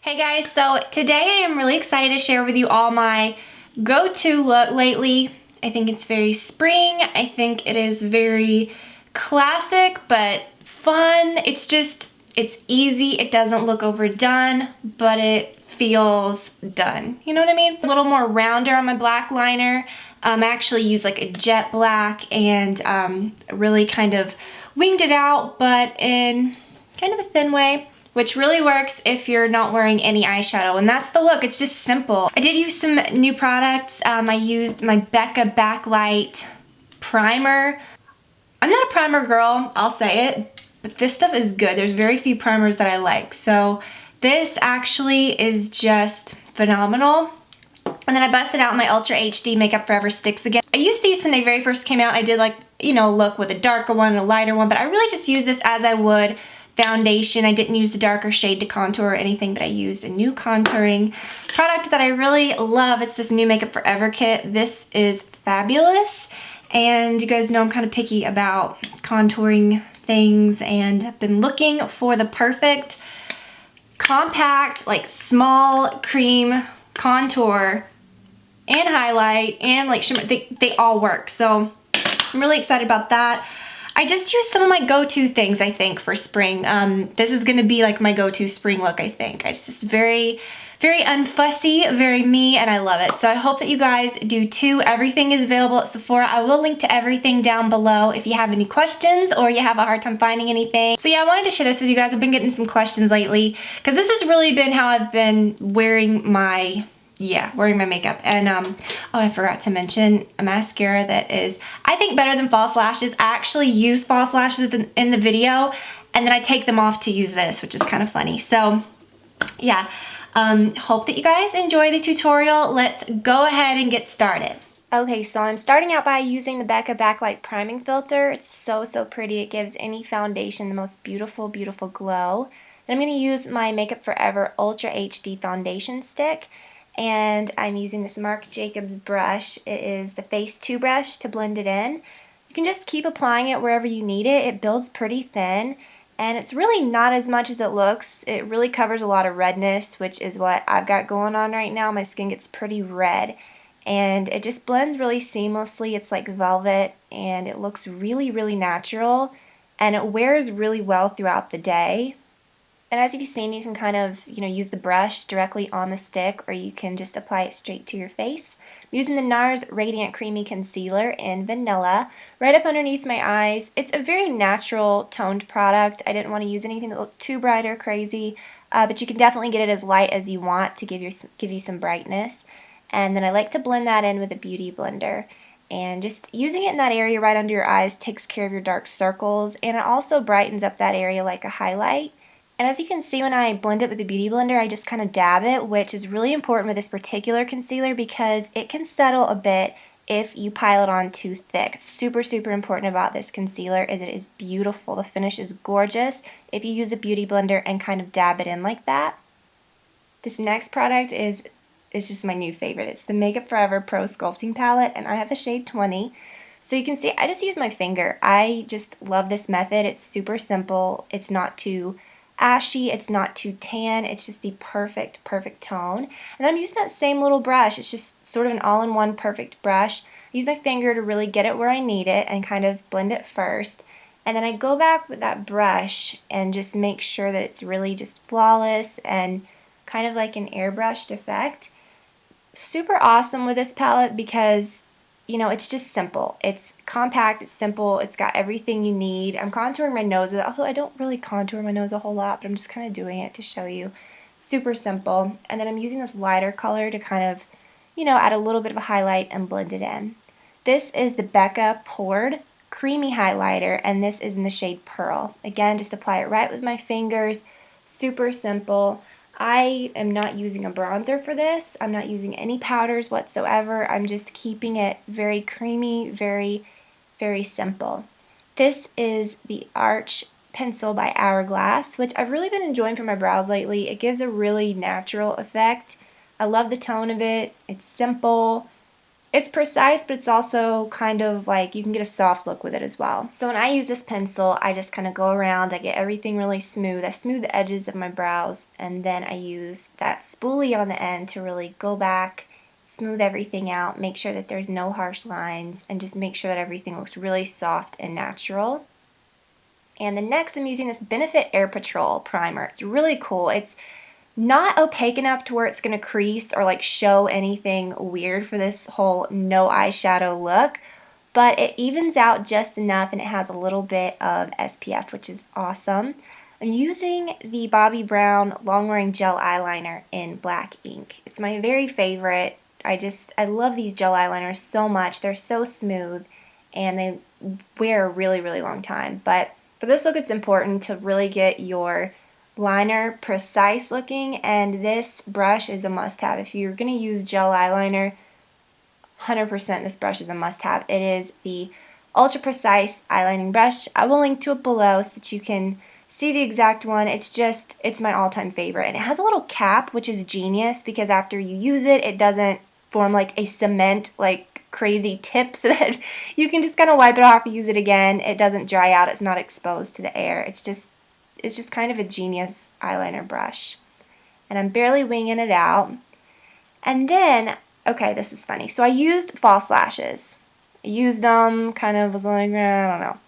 Hey guys, so today I am really excited to share with you all my go-to look lately. I think it's very spring. I think it is very classic but fun. It's easy. It doesn't look overdone, but it feels done. You know what I mean? A little more rounder on my black liner. I actually used like a jet black and really kind of winged it out, but in kind of a thin way, which really works if you're not wearing any eyeshadow. And that's the look. It's just simple. I did use some new products. I used my Becca Backlight Primer. I'm not a primer girl, I'll say it, but this stuff is good. There's very few primers that I like. So this actually is just phenomenal. And then I busted out my Ultra HD Makeup Forever sticks again. I used these when they very first came out. I did like, you know, look with a darker one and a lighter one, but I really just use this as I would foundation. I didn't use the darker shade to contour or anything, but I used a new contouring product that I really love. It's this new Makeup Forever kit. This is fabulous. And you guys know I'm kind of picky about contouring things and have been looking for the perfect compact, like small cream contour and highlight and like shimmer. They all work. So I'm really excited about that. I just used some of my go-to things, I think, for spring. This is gonna be like my go-to spring look, I think. It's just very, very unfussy, very me, and I love it. So I hope that you guys do too. Everything is available at Sephora. I will link to everything down below if you have any questions or you have a hard time finding anything. So yeah, I wanted to share this with you guys. I've been getting some questions lately because this has really been how I've been wearing my makeup. And oh, I forgot to mention a mascara that is, I think, better than false lashes. I actually use false lashes in the video, and then I take them off to use this, which is kind of funny. So yeah, hope that you guys enjoy the tutorial. Let's go ahead and get started. Okay, so I'm starting out by using the Becca Backlight Priming Filter. It's so pretty. It gives any foundation the most beautiful, beautiful glow. Then I'm going to use my Makeup Forever Ultra HD Foundation Stick. And I'm using this Marc Jacobs brush. It is the Face 2 brush to blend it in. You can just keep applying it wherever you need it. It builds pretty thin, and it's really not as much as it looks. It really covers a lot of redness, which is what I've got going on right now. My skin gets pretty red, and it just blends really seamlessly. It's like velvet, and it looks really, really natural, and it wears really well throughout the day. And as you've seen, you can kind of, use the brush directly on the stick, or you can just apply it straight to your face. I'm using the NARS Radiant Creamy Concealer in Vanilla right up underneath my eyes. It's a very natural toned product. I didn't want to use anything that looked too bright or crazy, but you can definitely get it as light as you want to give you some brightness. And then I like to blend that in with a beauty blender. And just using it in that area right under your eyes takes care of your dark circles, and it also brightens up that area like a highlight. And as you can see, when I blend it with the Beauty Blender, I just kind of dab it, which is really important with this particular concealer because it can settle a bit if you pile it on too thick. Super important about this concealer is it is beautiful. The finish is gorgeous if you use a Beauty Blender and kind of dab it in like that. This next product is just my new favorite. It's the Makeup Forever Pro Sculpting Palette, and I have the shade 20. So you can see, I just use my finger. I just love this method. It's super simple. It's not too ashy, it's not too tan, it's just the perfect tone. And I'm using that same little brush. It's just sort of an all-in-one perfect brush. I use my finger to really get it where I need it and kind of blend it first. And then I go back with that brush and just make sure that it's really just flawless and kind of like an airbrushed effect. Super awesome with this palette because it's just simple. It's compact, it's simple, it's got everything you need. I'm contouring my nose with it, although I don't really contour my nose a whole lot, but I'm just kind of doing it to show you. Super simple. And then I'm using this lighter color to kind of, add a little bit of a highlight and blend it in. This is the Becca Poured Creamy Highlighter, and this is in the shade Pearl. Again, just apply it right with my fingers. Super simple. I am not using a bronzer for this. I'm not using any powders whatsoever. I'm just keeping it very creamy, very simple. This is the Arch Pencil by Hourglass, which I've really been enjoying for my brows lately. It gives a really natural effect. I love the tone of it. It's simple. It's precise, but it's also kind of like you can get a soft look with it as well. So when I use this pencil, I just kind of go around, I get everything really smooth. I smooth the edges of my brows, and then I use that spoolie on the end to really go back, smooth everything out, make sure that there's no harsh lines, and just make sure that everything looks really soft and natural. And then next I'm using this Benefit Air Patrol primer. It's really cool. It's not opaque enough to where it's going to crease or like show anything weird for this whole no eyeshadow look, but it evens out just enough and it has a little bit of SPF, which is awesome. I'm using the Bobbi Brown Long Wearing Gel Eyeliner in black ink. It's my very favorite. I love these gel eyeliners so much. They're so smooth and they wear a really, really long time. But for this look, it's important to really get your liner precise looking, and this brush is a must-have. If you're going to use gel eyeliner, 100% this brush is a must-have. It is the Ultra Precise Eyelining Brush. I will link to it below so that you can see the exact one. It's my all-time favorite. And it has a little cap, which is genius because after you use it, it doesn't form like a cement, like crazy tip, so that you can just kind of wipe it off and use it again. It doesn't dry out. It's not exposed to the air. It's just kind of a genius eyeliner brush. And I'm barely winging it out. And then, okay, this is funny. So I used false lashes. I used them, kind of was like, I don't know.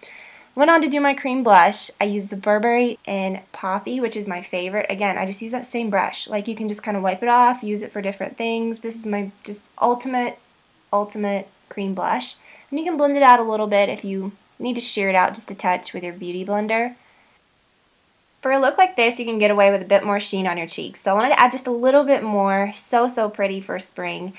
Went on to do my cream blush. I used the Burberry in Poppy, which is my favorite. Again, I just use that same brush. Like, you can just kind of wipe it off, use it for different things. This is my just ultimate cream blush. And you can blend it out a little bit if you need to sheer it out just a touch with your beauty blender. For a look like this, you can get away with a bit more sheen on your cheeks. So I wanted to add just a little bit more. So pretty for spring.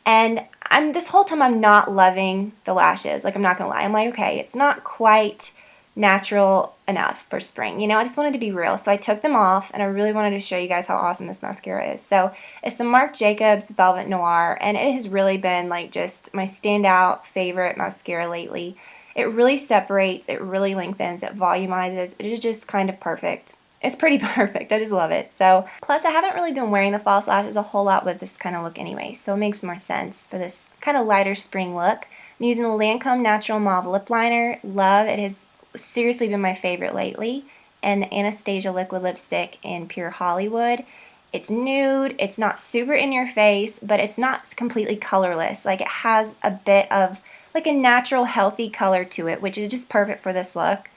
And this whole time I'm not loving the lashes. Like, I'm not going to lie. I'm like, okay, it's not quite natural enough for spring. You know, I just wanted to be real. So I took them off, and I really wanted to show you guys how awesome this mascara is. So it's the Marc Jacobs Velvet Noir, and it has really been like just my standout favorite mascara lately. It really separates, it really lengthens, it volumizes. It is just kind of perfect. It's pretty perfect. I just love it. So, plus I haven't really been wearing the false lashes a whole lot with this kind of look anyway, so it makes more sense for this kind of lighter spring look. I'm using the Lancome Natural Mauve Lip Liner. Love. It has seriously been my favorite lately. And the Anastasia Liquid Lipstick in Pure Hollywood. It's nude. It's not super in your face, but it's not completely colorless. Like, it has a bit of like a natural, healthy color to it, which is just perfect for this look.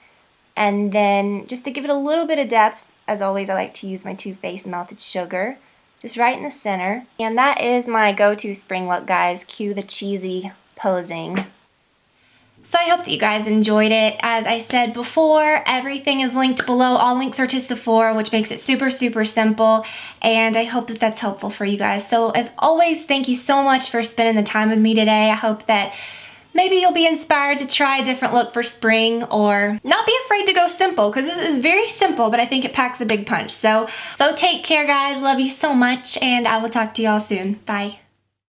And then just to give it a little bit of depth, as always, I like to use my Too Faced Melted Sugar, just right in the center. And that is my go-to spring look, guys. Cue the cheesy posing. So I hope that you guys enjoyed it. As I said before, everything is linked below. All links are to Sephora, which makes it super simple. And I hope that that's helpful for you guys. So as always, thank you so much for spending the time with me today. I hope that maybe you'll be inspired to try a different look for spring, or not be afraid to go simple, because this is very simple, but I think it packs a big punch. So take care, guys. Love you so much, and I will talk to y'all soon. Bye.